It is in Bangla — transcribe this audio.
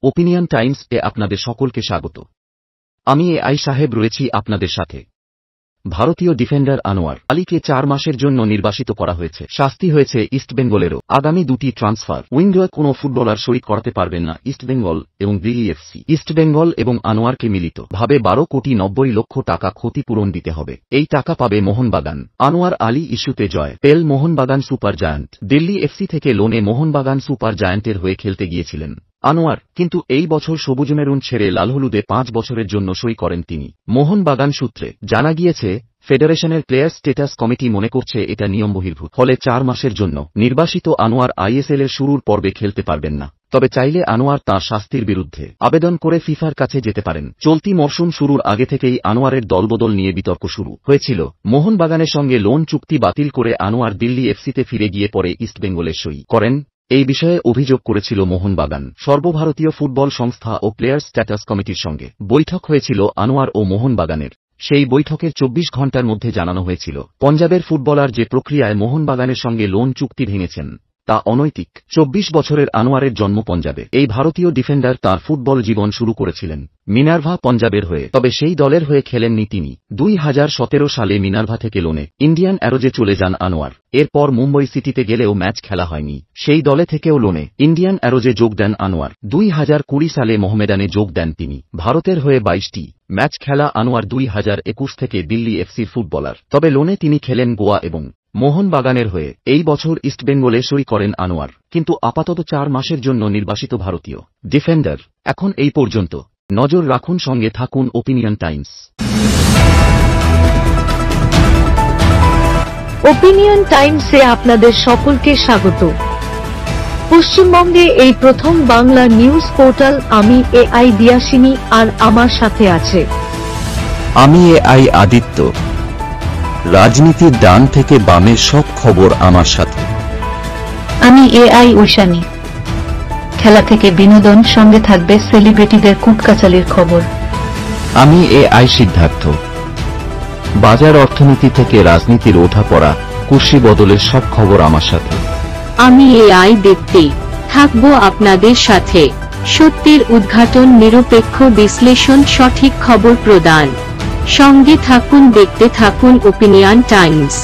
ওপিনিয়ন টাইমস এ আপনাদের সকলকে স্বাগত। আমি এআই সাহেব রয়েছি আপনাদের সাথে। ভারতীয় ডিফেন্ডার আনোয়ার আলীকে 4 মাসের জন্য নির্বাসিত করা হয়েছে। শাস্তি হয়েছে ইস্টবেঙ্গলেরও। আগামী 2টি ট্রান্সফার উইন্ডোয় কোনো ফুটবলার সই করাতে পারবেন না ইস্টবেঙ্গল এবং দিল্লি এফসি। ইস্টবেঙ্গল এবং আনোয়ারকে মিলিত ভাবে 12 কোটি 90 লক্ষ টাকা ক্ষতিপূরণ দিতে হবে। এই টাকা পাবে মোহনবাগান। আনোয়ার আলী ইস্যুতে জয় পেল Mohun Bagan super giant. Delhi FC থেকে লোনে মোহনবাগান সুপার জায়ান্টের হয়ে খেলতে গিয়েছিলেন আনোয়ার, কিন্তু এই বছর সবুজ মেরুন ছেড়ে লালহলুদে 5 বছরের জন্য সই করেন তিনি। মোহনবাগান সূত্রে জানা গিয়েছে, ফেডারেশনের প্লেয়ার স্ট্যাটাস কমিটি মনে করছে এটা নিয়মবহির্ভূত। ফলে 4 মাসের জন্য নির্বাসিত আনোয়ার আইএসএল এর শুরুর পর্বে খেলতে পারবেন না। তবে চাইলে আনোয়ার তাঁর শাস্তির বিরুদ্ধে আবেদন করে ফিফার কাছে যেতে পারেন। চলতি মরশুম শুরুর আগে থেকেই আনোয়ারের দলবদল নিয়ে বিতর্ক শুরু হয়েছিল। মোহনবাগানের সঙ্গে লোন চুক্তি বাতিল করে আনোয়ার দিল্লি এফসিতে ফিরে গিয়ে পরে ইস্টবেঙ্গলে সই করেন। এই বিষয়ে অভিযোগ করেছিল মোহনবাগান। সর্বভারতীয় ফুটবল সংস্থা ও প্লেয়ার স্ট্যাটাস কমিটির সঙ্গে বৈঠক হয়েছিল আনোয়ার ও মোহনবাগানের। সেই বৈঠকের 24 ঘণ্টার মধ্যে জানানো হয়েছিল, পঞ্জাবের ফুটবলার যে প্রক্রিয়ায় মোহনবাগানের সঙ্গে লোন চুক্তি ভেঙেছেন তা অনৈতিক। 24 বছরের আনোয়ারের জন্ম পঞ্জাবে। এই ভারতীয় ডিফেন্ডার তাঁর ফুটবল জীবন শুরু করেছিলেন মিনার্ভা পঞ্জাবের হয়ে, তবে সেই দলের হয়ে খেলেননি তিনি। 2017 সালে মিনার্ভা থেকে লোনে ইন্ডিয়ান অ্যারোজে চলে যান আনোয়ার। এরপর মুম্বই সিটিতে গেলেও ম্যাচ খেলা হয়নি। সেই দলে থেকেও লোনে ইন্ডিয়ান অ্যারোজে যোগ দেন আনোয়ার। 2020 সালে মোহামেডানে যোগ দেন তিনি। ভারতের হয়ে 22টি ম্যাচ খেলা আনোয়ার 2021 থেকে দিল্লি এফসির ফুটবলার। তবে লোনে তিনি খেলেন গোয়া এবং মোহনবাগানের হয়ে। এই বছর ইস্টবেঙ্গলে সই করেন আনোয়ার, কিন্তু আপাতত 4 মাসের জন্য নির্বাসিত ভারতীয় ডিফেন্ডার। এখন এই পর্যন্ত। নজর রাখুন, সঙ্গে থাকুন ওপিনিয়ন টাইমস। ওপিনিয়ন টাইমসে আপনাদের সকলকে স্বাগত। পশ্চিমবঙ্গে এই প্রথম বাংলা নিউজ পোর্টাল। আমি এআই দিয়াসিনী, আর আমার সাথে আছে আমি এআই আদিত্য। রাজনীতির ডান থেকে বামের সব খবর আমার সাথে। আমি এআই ঐশানী। খেলা থেকে বিনোদন, সঙ্গে থাকবে সেলিব্রিটিদের কুটকাচালির খবর। আমি এআই সিদ্ধার্থ। বাজার অর্থনীতি থেকে রাজনীতির ওঠাপড়া, কুর্সি বদলের সব খবর আমার সাথে। আমি এআই দীপ্তি, থাকবো আপনাদের সাথে। সত্যের উদ্ঘাটন, নিরপেক্ষ বিশ্লেষণ, সঠিক খবর প্রদান। সঙ্গে থাকুন, দেখতে থাকুন ওপিনিয়ন টাইমস।